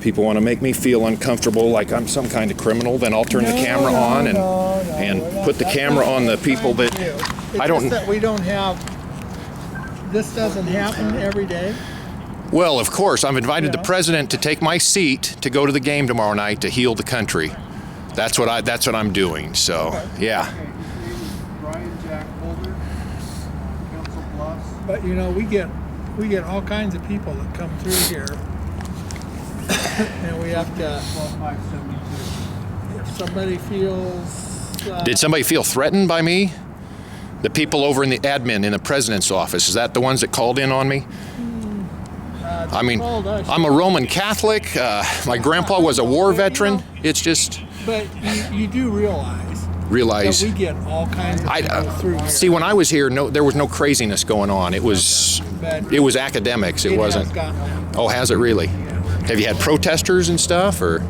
people want to make me feel uncomfortable like I'm some kind of criminal, then I'll turn the camera on and put the camera on the people that I don't... That we don't have... This doesn't happen every day. Well, of course, I've invited the president to take my seat to go to the game tomorrow night to heal the country. That's what I'm doing. So, yeah. Okay, his name is Brian Jack Holder, Council Bluffs. But you know, we get all kinds of people that come through here, and we have to. 12572. If somebody feels. Did somebody feel threatened by me? The people over in the admin in the president's office, is that the ones that called in on me? I mean, I'm a Roman Catholic. My grandpa was a war veteran. It's just... But you do realize that we get all kinds of people through here. See, when I was here, there was no craziness going on. It was academics. It wasn't... Has gotten that. Oh, has it really? Yeah. Have you had protesters and stuff, or...?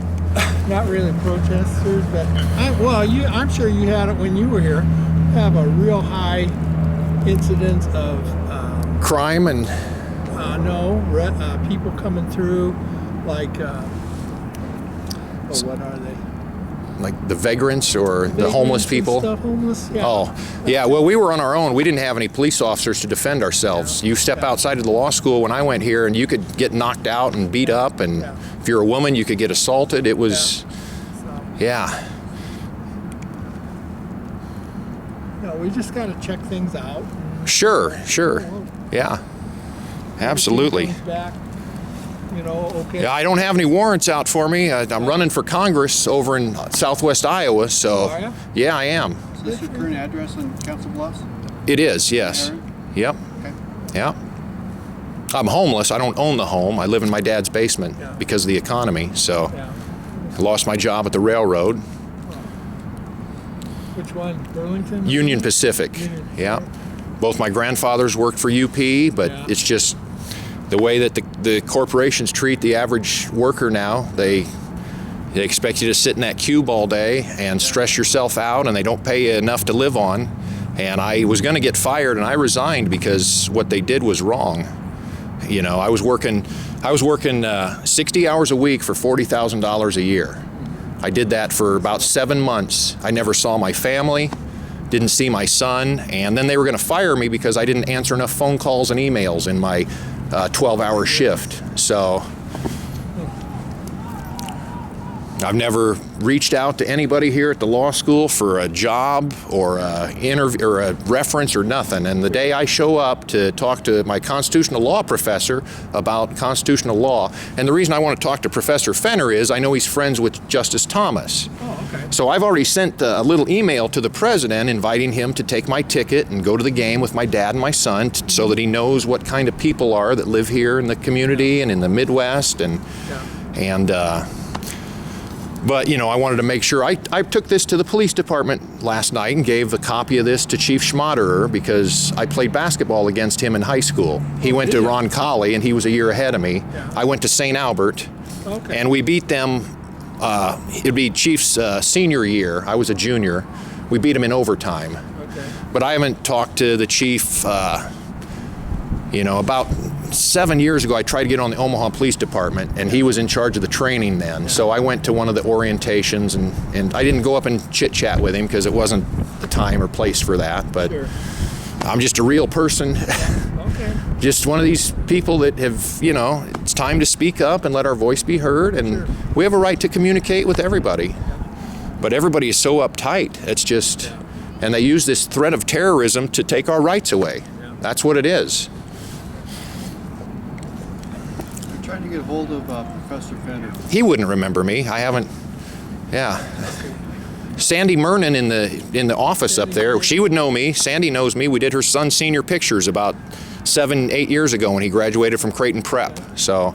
Not really protesters, but... I'm sure you had it when you were here. Have a real high incidence of... crime and... people coming through, like, what are they? Like the vagrants or the homeless people? Homeless, yeah. Oh, yeah, well, we were on our own. We didn't have any police officers to defend ourselves. You step outside of the law school when I went here and you could get knocked out and beat up, and if you're a woman, you could get assaulted. It was, yeah. No, we just got to check things out. Sure, yeah. Absolutely. Back, okay. Yeah, I don't have any warrants out for me. I'm running for Congress over in southwest Iowa, so... Are you? Yeah, I am. Is this your current address in Council Bluffs? It is, yes. Yep. Okay. Yep. I'm homeless. I don't own the home. I live in my dad's basement because of the economy, so... I lost my job at the railroad. Which one? Burlington? Union Pacific. Yeah. Both my grandfathers worked for UP, but it's just the way that the corporations treat the average worker now. They expect you to sit in that cube all day and stress yourself out, and they don't pay you enough to live on. And I was going to get fired, and I resigned because what they did was wrong. You know, I was working 60 hours a week for $40,000 a year. I did that for about 7 months. I never saw my family. Didn't see my son, and then they were going to fire me because I didn't answer enough phone calls and emails in my 12-hour shift. So I've never reached out to anybody here at the law school for a job or a interview or a reference or nothing. And the day I show up to talk to my constitutional law professor about constitutional law, and the reason I want to talk to Professor Fenner is I know he's friends with Justice Thomas. Oh, okay. So I've already sent a little email to the president inviting him to take my ticket and go to the game with my dad and my son so that he knows what kind of people are that live here in the community and in the Midwest. But, you know, I wanted to make sure. I took this to the police department last night and gave a copy of this to Chief Schmaderer because I played basketball against him in high school. He went to Roncalli, and he was a year ahead of me. Yeah. I went to St. Albert, and we beat them. It'd be Chief's senior year. I was a junior. We beat him in overtime. Okay. But I haven't talked to the chief, about 7 years ago. I tried to get on the Omaha Police Department, and he was in charge of the training then. So I went to one of the orientations, and I didn't go up and chit-chat with him because it wasn't the time or place for that. But Sure. I'm just a real person. Okay. Just one of these people that have, it's time to speak up and let our voice be heard, and we have a right to communicate with everybody. But everybody is so uptight. It's just, and they use this threat of terrorism to take our rights away. That's what it is. Trying to get a hold of Professor Fenner. He wouldn't remember me. I haven't. Yeah. Sandy Mernon in the office up there. She would know me. Sandy knows me. We did her son's senior pictures about 7-8 years ago when he graduated from Creighton Prep. So,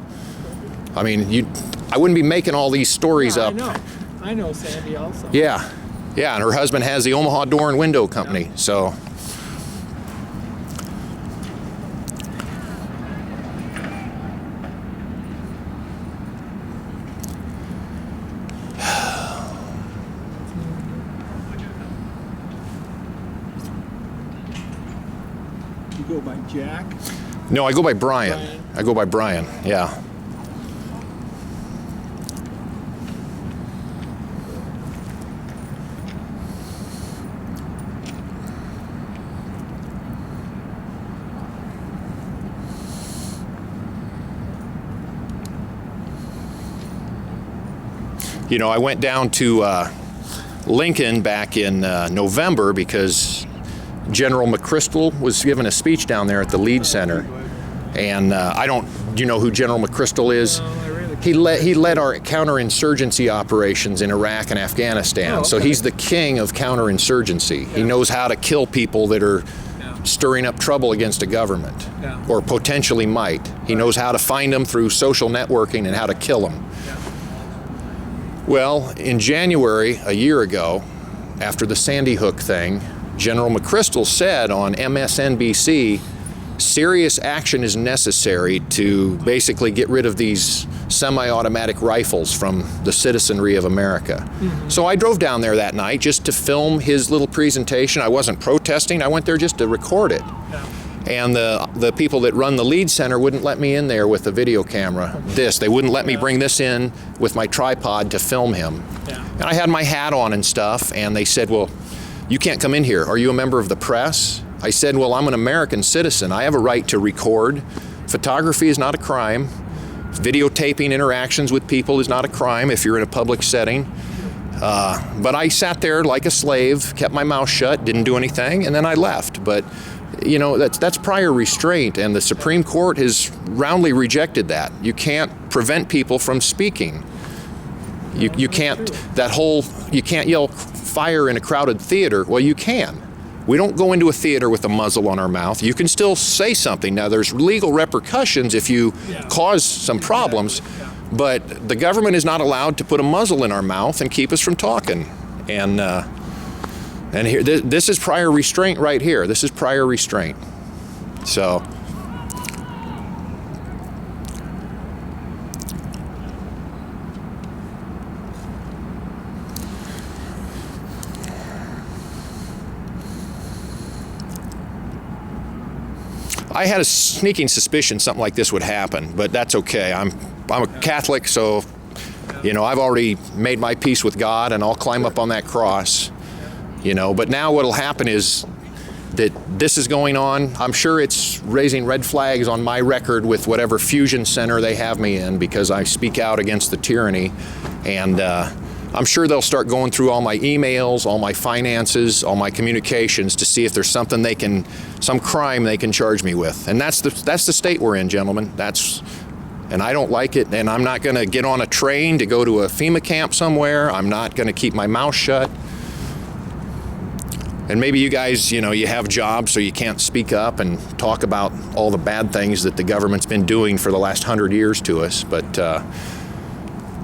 I mean, I wouldn't be making all these stories up. I know Sandy also. Yeah, and her husband has the Omaha Door and Window Company. So. You go by Jack? No, I go by Brian. I go by Brian, yeah. You know, I went down to Lincoln back in November because General McChrystal was giving a speech down there at the Lead Center. And do you know who General McChrystal is? He led our counterinsurgency operations in Iraq and Afghanistan. Oh, okay. So he's the king of counterinsurgency. He knows how to kill people that are stirring up trouble against a government, or potentially might. He knows how to find them through social networking and how to kill them. Well, in January, a year ago, after the Sandy Hook thing, General McChrystal said on MSNBC, serious action is necessary to basically get rid of these semi-automatic rifles from the citizenry of America. So I drove down there that night just to film his little presentation. I wasn't protesting, I went there just to record it. And the people that run the Lead Center wouldn't let me in there with a video camera. They wouldn't let me bring this in with my tripod to film him. And I had my hat on and stuff, and they said, well, you can't come in here. Are you a member of the press? I said, well, I'm an American citizen. I have a right to record. Photography is not a crime. Videotaping interactions with people is not a crime if you're in a public setting. But I sat there like a slave, kept my mouth shut, didn't do anything, and then I left. But you know, that's prior restraint, and the Supreme Court has roundly rejected that. You can't prevent people from speaking. You can't yell fire in a crowded theater. Well, you can. We don't go into a theater with a muzzle on our mouth. You can still say something. Now, there's legal repercussions if you cause some problems, but the government is not allowed to put a muzzle in our mouth and keep us from talking. And here, this is prior restraint right here. This is prior restraint. So. I had a sneaking suspicion something like this would happen, but that's okay. I'm a Catholic, so you know, I've already made my peace with God, and I'll climb up on that cross. You know, but now what'll happen is that this is going on. I'm sure it's raising red flags on my record with whatever fusion center they have me in, because I speak out against the tyranny, and I'm sure they'll start going through all my emails, all my finances, all my communications to see if there's something some crime they can charge me with. And that's the state we're in, gentlemen. And I don't like it, and I'm not gonna get on a train to go to a FEMA camp somewhere. I'm not gonna keep my mouth shut. And maybe you guys, you know, you have jobs so you can't speak up and talk about all the bad things that the government's been doing for the last 100 years to us, but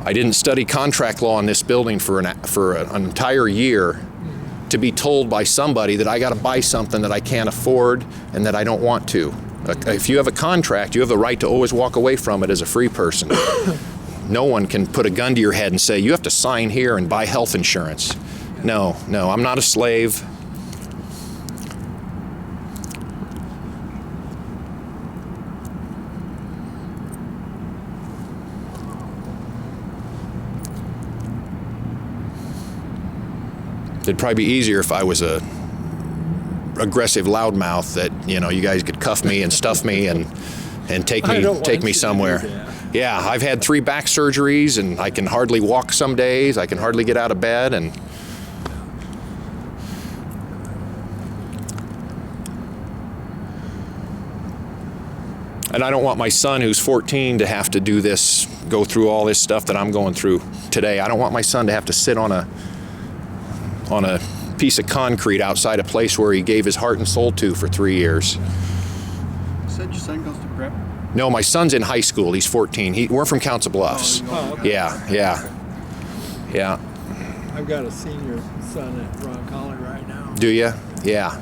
I didn't study contract law in this building for an entire year to be told by somebody that I got to buy something that I can't afford and that I don't want to. If you have a contract, you have the right to always walk away from it as a free person. No one can put a gun to your head and say, you have to sign here and buy health insurance. No, I'm not a slave. It'd probably be easier if I was a aggressive loudmouth that, you know, you guys could cuff me and stuff me and take me somewhere. Yeah, I've had 3 back surgeries, and I can hardly walk some days. I can hardly get out of bed, and I don't want my son, who's 14, to have to go through all this stuff that I'm going through today. I don't want my son to have to sit on a piece of concrete outside a place where he gave his heart and soul to for 3 years. You said your son goes to prep? No, my son's in high school. He's 14. We're from Council Bluffs. Oh, okay. Yeah. I've got a senior son at Ron Colley right now. Do you? Yeah.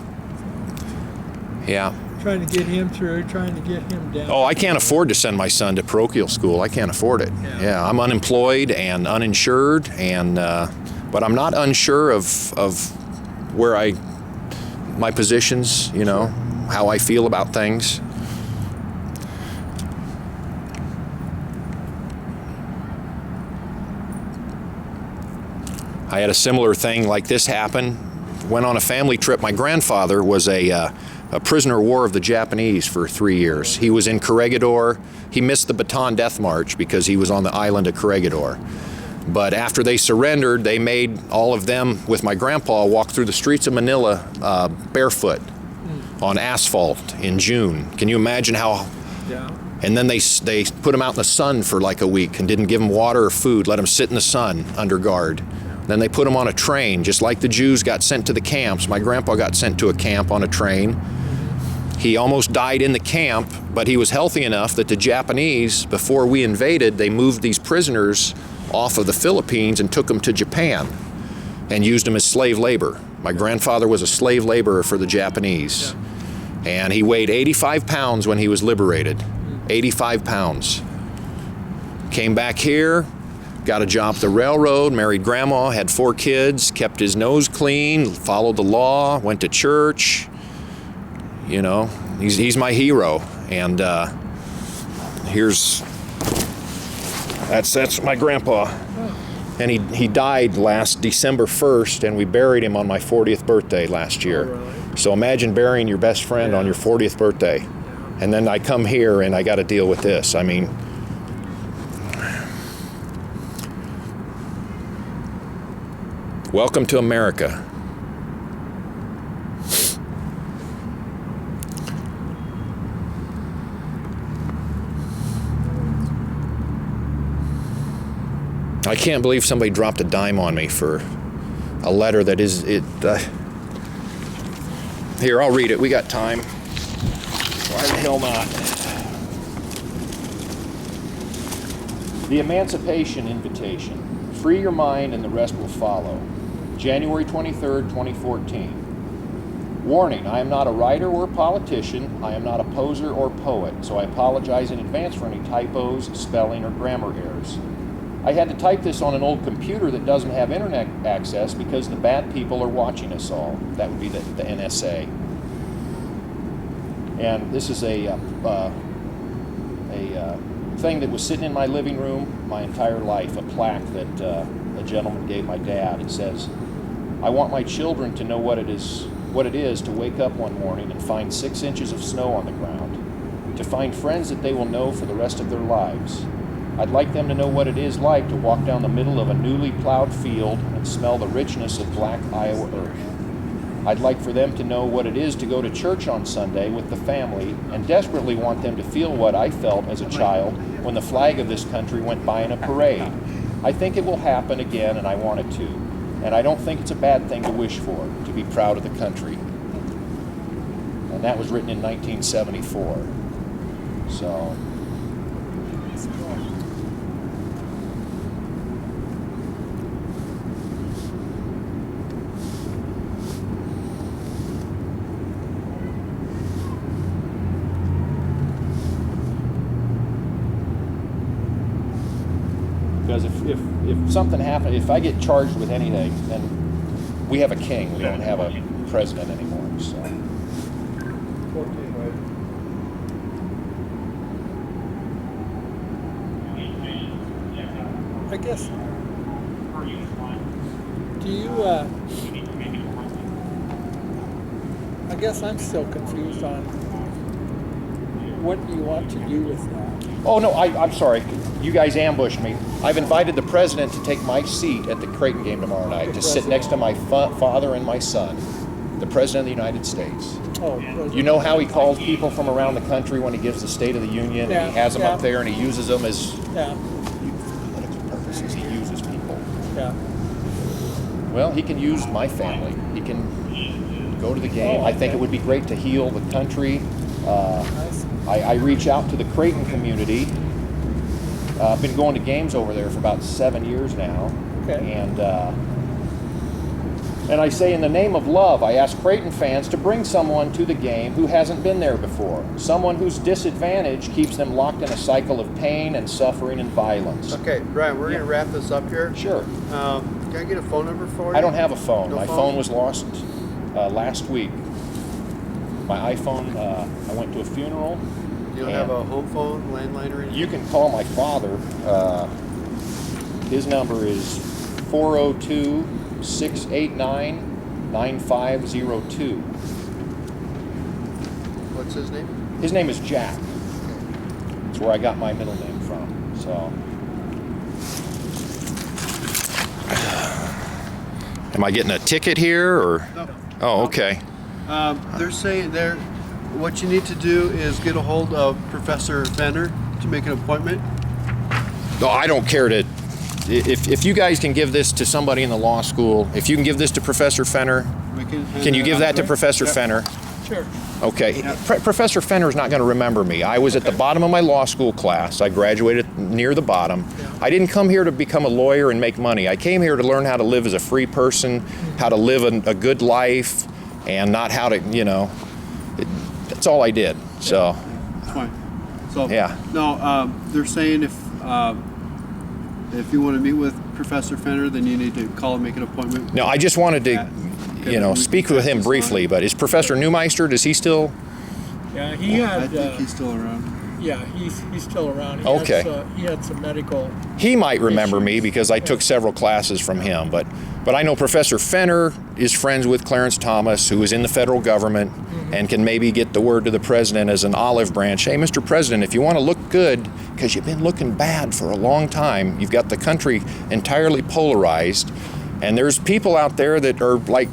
Trying to get him through, trying to get him down. Oh, I can't afford to send my son to parochial school. I can't afford it. Yeah, I'm unemployed and uninsured, and but I'm not unsure of where my positions, you know, how I feel about things. I had a similar thing like this happen. Went on a family trip. My grandfather was a prisoner of war of the Japanese for 3 years. He was in Corregidor. He missed the Bataan Death March because he was on the island of Corregidor. But after they surrendered, they made all of them, with my grandpa, walk through the streets of Manila barefoot on asphalt in June. Can you imagine how? Yeah. And then they put them out in the sun for like a week and didn't give them water or food, let them sit in the sun under guard. Then they put them on a train, just like the Jews got sent to the camps. My grandpa got sent to a camp on a train. He almost died in the camp, but he was healthy enough that the Japanese, before we invaded, they moved these prisoners off of the Philippines and took them to Japan and used them as slave labor. My grandfather was a slave laborer for the Japanese. And he weighed 85 pounds when he was liberated. 85 pounds. Came back here, got a job at the railroad, married grandma, had 4 kids, kept his nose clean, followed the law, went to church. You know, he's my hero. And that's my grandpa. And he died last December 1st, and we buried him on my 40th birthday last year. Oh, really? So imagine burying your best friend on your 40th birthday. And then I come here and I got to deal with this. I mean, welcome to America. I can't believe somebody dropped a dime on me for a letter that is it. Here, I'll read it. We got time. Why the hell not? The Emancipation Invitation. Free your mind and the rest will follow. January 23rd, 2014. Warning, I am not a writer or politician. I am not a poser or poet, so I apologize in advance for any typos, spelling, or grammar errors. I had to type this on an old computer that doesn't have internet access because the bad people are watching us all. That would be the NSA. And this is a thing that was sitting in my living room my entire life, a plaque that a gentleman gave my dad. It says, I want my children to know what it is to wake up one morning and find 6 inches of snow on the ground, to find friends that they will know for the rest of their lives. I'd like them to know what it is like to walk down the middle of a newly plowed field and smell the richness of black Iowa earth. I'd like for them to know what it is to go to church on Sunday with the family, and desperately want them to feel what I felt as a child when the flag of this country went by in a parade. I think it will happen again, and I want it to. And I don't think it's a bad thing to wish for, to be proud of the country. And that was written in 1974. So... Because if something happened, if I get charged with anything, then we have a king. We don't have a president anymore. So. 14, right? I guess. Do you? I guess I'm still confused on what do you want to do with that? Oh no, I'm sorry. You guys ambushed me. I've invited the president to take my seat at the Creighton game tomorrow night, to sit next to my father and my son, the president of the United States. Oh, You know how he calls people from around the country when he gives the State of the Union, Yeah, and he has them yeah. up there and he uses them as yeah, political purposes. He uses people. yeah. Well, he can use my family. He can go to the game. Oh, I think okay. it would be great to heal the country. Nice. I reach out to the Creighton community. I've been going to games over there for about 7 years now. Okay. And I say, in the name of love, I ask Creighton fans to bring someone to the game who hasn't been there before. Someone whose disadvantage keeps them locked in a cycle of pain and suffering and violence. Okay, Brian, we're going to wrap this up here. Sure. Can I get a phone number for you? I don't have a phone. No My phone was lost last week. My iPhone, I went to a funeral. You don't have a home phone, landline, or anything? You can call my father. His number is 402-689-9502. What's his name? His name is Jack. That's where I got my middle name from. So Am I getting a ticket here, or? No. Oh, okay. They're saying what you need to do is get a hold of Professor Fenner to make an appointment. No, I don't care to. If you guys can give this to somebody in the law school, if you can give this to Professor Fenner, We can you give that to out. Professor Yep. Fenner? Sure. Okay. Yeah. Professor Fenner is not going to remember me. I was at the bottom of my law school class. I graduated near the bottom. Yeah. I didn't come here to become a lawyer and make money. I came here to learn how to live as a free person, how to live a good life, and not how to, that's all I did. So, It's fine. So Yeah. No, they're saying if you want to meet with Professor Fenner, then you need to call and make an appointment. no, I just wanted to, Okay. speak with him briefly, but is Professor Neumeister, does he still? Yeah, he I had. think he's still around. Yeah, he's still around. Okay. He had some medical. He might remember me Issues. because I took several classes from him, but I know Professor Fenner is friends with Clarence Thomas, who is in the federal government and can maybe get the word to the president as an olive branch. Hey, Mr. President, if you want to look good, because you've been looking bad for a long time, you've got the country entirely polarized, and there's people out there that are like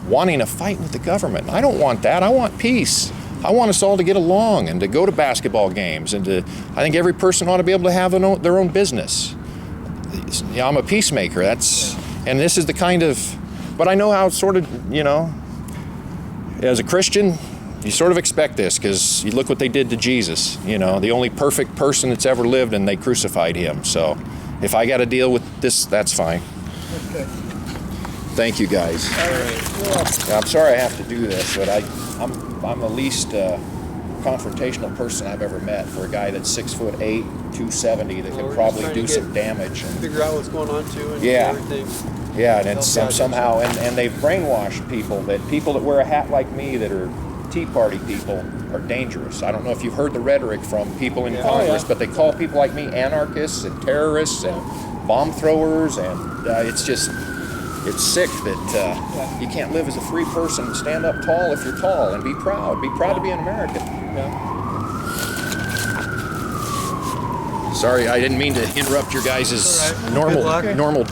wanting to fight with the government. I don't want that. I want peace. I want us all to get along and to go to basketball games, and I think every person ought to be able to have their own business. I'm a peacemaker. And this is the kind of, but I know how sort of, as a Christian, you sort of expect this because you look what they did to Jesus, the only perfect person that's ever lived, and they crucified him. So if I got to deal with this, that's fine. Okay. Thank you, guys. All right. Well, I'm sorry I have to do this, but I'm the least confrontational person I've ever met for a guy that's 6'8", 270 that Well, can we're probably just trying do to some damage. Figure out what's going on too, and Yeah. everything. Yeah, and it's Help out somehow, and they've brainwashed people that wear a hat like me that are Tea Party people are dangerous. I don't know if you've heard the rhetoric from people in Congress, but they call people like me anarchists and terrorists and bomb throwers, and it's sick that you can't live as a free person. Stand up tall if you're tall, and be proud. Be proud to be an American. yeah. Sorry, I didn't mean to interrupt your guys' All right. normal Good luck. normal day.